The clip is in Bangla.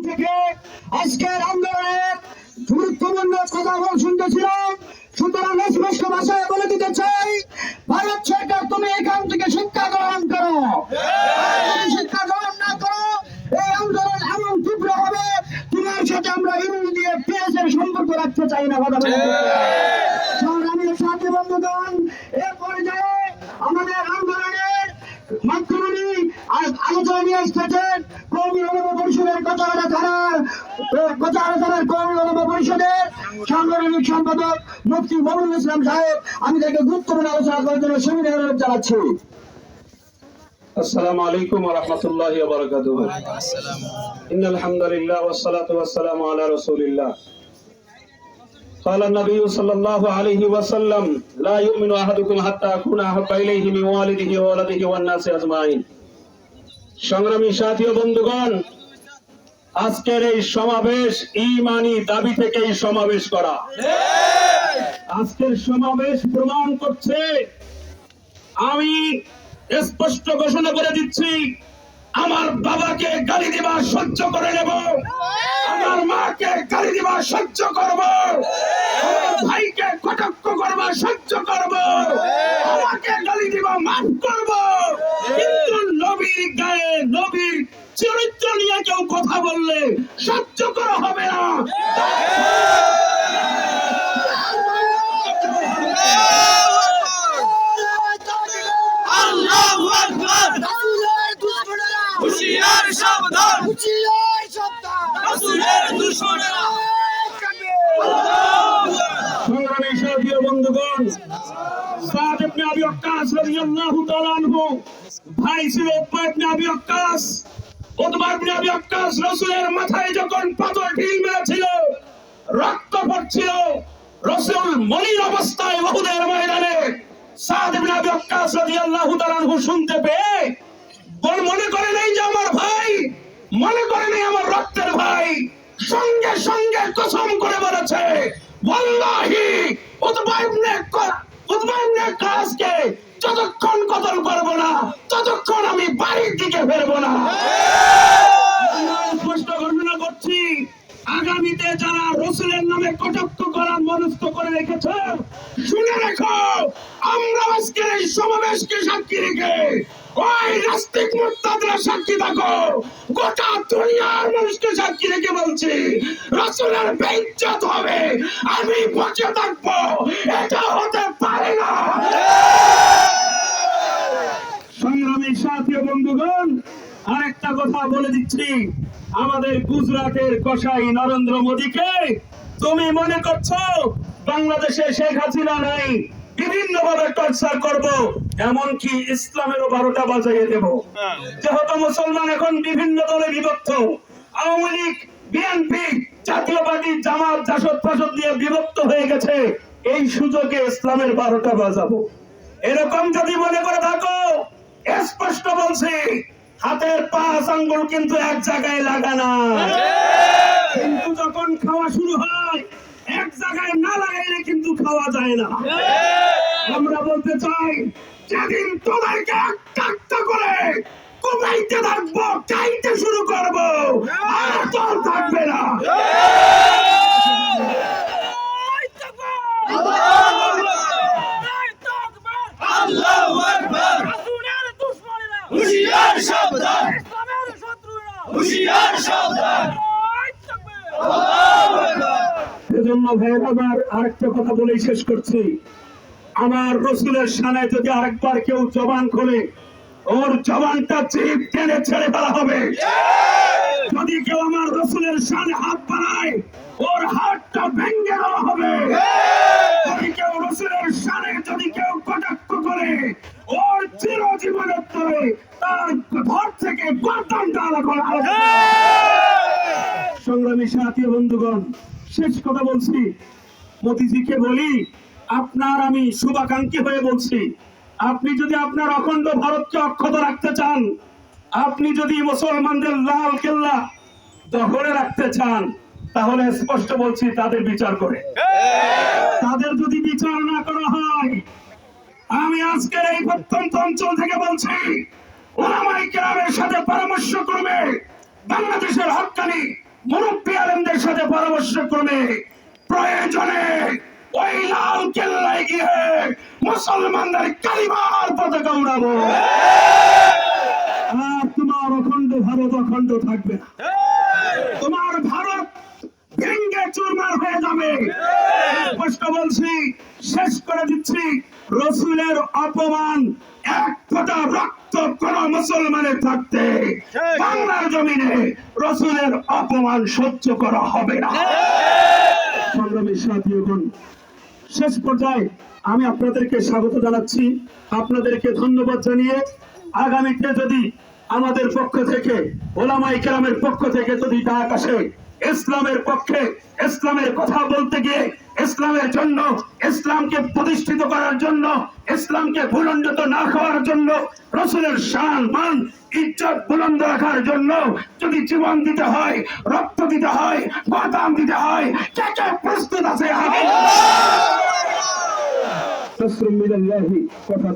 থেকে আজকের আন্দোলনের গুরুত্বপূর্ণ কথা শুনতেছিলাম। সুতরাং স্পষ্ট ভাষায় বলে দিতে চাই, ভারত সরকার তুমি এখান থেকে শিক্ষা গ্রহণ করো। যদি শিক্ষা গ্রহণ না করো, এই আন্দোলন এমন তীব্র হবে, তোমার সাথে আমরা ইংরেজি দিয়ে পেঁয়াজের সম্পর্ক রাখতে চাই না। কথা বলতে সংগ্রামী সাথী বন্ধুগণ, এ পর্যায়ে আমাদের আন্দোলনের মাধ্যমে আলোচনা নিয়ে এসেছেন কওমি ওলামা পরিষদের কোচবিহার থানার কওমি ওলামা পরিষদের সাংগঠনিক সম্পাদক মুফতি মনিরুল ইসলাম সাহেব। আমি তাকে গুরুত্বপূর্ণ আলোচনা করার জন্য সুবিধা অনুরোধ জানাচ্ছি। আসসালামু আলাইকুম ওয়া রাহমাতুল্লাহি ওয়া বারাকাতুহু। ইন্নাল হামদুলিল্লাহ ওয়াস সালাতু ওয়াস সালামু আলা রাসূলিল্লাহ। قال النبي صلى الله عليه وسلم لا يؤمن احدكم حتى اكون احب اليه من والده وولده والناس اجمعين। সংগ্রামী সাথী ও বন্ধুগণ, আজকের এই সমাবেশ ঈমানি দাবি থেকেই সমাবেশ করা। আজকের সমাবেশ প্রমাণ করছে, আমি স্পষ্ট ঘোষণা করে দিচ্ছি, আমার বাবাকে গালি দিবা সহ্য করে নেব, আমার মাকে গালি দিবা সহ্য করব, আমার ভাইকে কটাক্ষ করবা সহ্য করব, আমাকে গালি দিবা মাফ করব, কিন্তু নবীর গায়ে নবীর চরিত্র নিয়ে কেউ কথা বললে সহ্য করা হবে না। সংগ্রামী সাথী ও বন্ধুগণ, সাদ ইবনে আবি ওয়াক্কাস রাদিয়াল্লাহু তাআলা আনহু ভাই ছিল উতবা ইবনে আবি ওয়াক্কাস। উতবা ইবনে আবি ওয়াক্কাস রাসূলের মাথায় যখন পাথর ঢিল মেরেছিল, রক্ত পড়ছিল, রাসূল মলিন অবস্থায় উহুদের ময়দানে সাদ ইবনে আবি ওয়াক্কাস রাদিয়াল্লাহু তাআলা আনহু শুনতে পেয়ে মনে করে নেই যে আমার ভাই, মনে করে নেই আমার রক্তের ভাই, সঙ্গে সঙ্গে কসম করে বলেছে, ওয়াল্লাহি উতবা ইবনে ওয়াক্কাসকে যতক্ষণ কতল করব না, ততক্ষণ আমি বাড়ির দিকে ফিরবো না। স্পষ্ট ঘোষণা করছি, আগামীতে যারা রাসূলের নামে কটাক্ষ করার মনস্থ করে রেখেছে, শুনে রেখো, আমরা আজকের এই সমাবেশকে সাক্ষী রেখে ওই নাস্তিক মুরতাদরা সাক্ষী থাকো, গোটা দুনিয়ার মানুষকে সাক্ষী রেখে বলছি, রাসূলের বেইজ্জত হবে, আমি বসে থাকবো, এটা হতে পারে না। সংগ্রামী সাথী ও বন্ধুগণ, আরেকটা কথা বলে দিচ্ছি, আমাদের গুজরাটের কসাই নরেন্দ্র মোদীকে তুমি মনে করছো বাংলাদেশে শেখ হাসিনা নাই, বিভিন্ন ভাবে টর্চার করব, এমনকি ইসলামেরও 12টা বাজাইয়ে দেব। যেহেতু মুসলমান এখন বিভিন্ন দলে বিভক্ত, আওয়ামী লীগ, বিএনপি, জাতীয় পার্টি, জামাত, জাসদ ফাসদ নিয়ে বিভক্ত হয়ে গেছে, এই সুযোগে ইসলামের 12টা বাজাবো। এরকম যদি মনে করে থাকো, স্পষ্ট বলছি, হাতের 5 আঙ্গুল কিন্তু এক জায়গায় লাগানা, কিন্তু যখন খাওয়া শুরু হয় এক জায়গায় না লাগাইলে কিন্তু খাওয়া যায় না। আমরা বলতে চাই, যেদিন তোদেরকে একটা করে কুমাইতে থাকবো, চাইতে শুরু করবো, আর দল থাকবে না। আল্লাহু আকবার, হুশিয়ার সাবধান, হুশিয়ার সাবধান। এজন্য ভাইয়ের আরেকটা কথা বলেই শেষ করছি, আমার রাসূলের শানে যদি আরেকবার কেউ জবান খোলে, ওর জবানটা চিপ টেনে ছেড়ে ফেলা হবে। যদি কেউ আমার রাসূলের শানে হাত বাড়ায়, ওর হাতটা ভেঙে দেওয়া হবে। যদি কেউ রাসূলের শানে যদি কেউ কটাক্ষ করে, ওর চিরজীবনের তরে তার ঘর থেকে গর্দানটা আলাদা করা হবে। সংগ্রামী সাথী বন্ধুগণ, শেষ কথা বলছি, মোদিজিকে বলি, আপনার আমি শুভাকাঙ্ক্ষী হয়ে বলছি, আপনি যদি আপনার অখণ্ড ভারতকে অক্ষত রাখতে চান, আপনি যদি মুসলমানদের লাল কেল্লা দখলে রাখতে চান, তাহলে স্পষ্ট বলছি, তাদের বিচার করে। তাদের যদি বিচার না করা হয়, আমি আজকের এই প্রত্যন্ত অঞ্চল থেকে বলছি, ওলামায়ে কেরামের সাথে পরামর্শ করবে, বাংলাদেশের হক্কানি মুরব্বী আলেমদের সাথে পরামর্শ ক্রমে প্রয়োজনে ওই লাল কেল্লায় গিয়ে মুসলমানদের কালিমার পতাকা উড়াবো। আর তোমার অখণ্ড ভারত অখণ্ড থাকবে না, তোমার ভারত ভেঙ্গে চুরমার হয়ে যাবে। স্পষ্ট বলছি, শেষ করে দিচ্ছি, রসুলের অপমান এক ফোঁটা রক্ত কোন মুসলমানের থাকতে বাংলার জমিনে রসুলের অপমান সহ্য করা হবে না। সংগ্রামী সাথীগণ, শেষ পর্যায়ে আমি আপনাদেরকে স্বাগত জানাচ্ছি, আপনাদেরকে ধন্যবাদ জানিয়ে আগামীতে যদি আমাদের পক্ষ থেকে, ওলামায়ে কেরামের পক্ষ থেকে যদি ডাক আসে ইসলামের পক্ষে, ইসলামের কথা বলতে গিয়ে, ইসলামের জন্য, ইসলামকে প্রতিষ্ঠিত করার জন্য, ইসলামকে ভুলণ্ডিত না হওয়ার জন্য, রসুলের শান মান ইজ্জত বুলন্দ রাখার জন্য যদি জীবন দিতে হয়, রক্ত দিতে হয়, বাদাম দিতে হয়, কে কে প্রস্তুত আছে? আগে কথা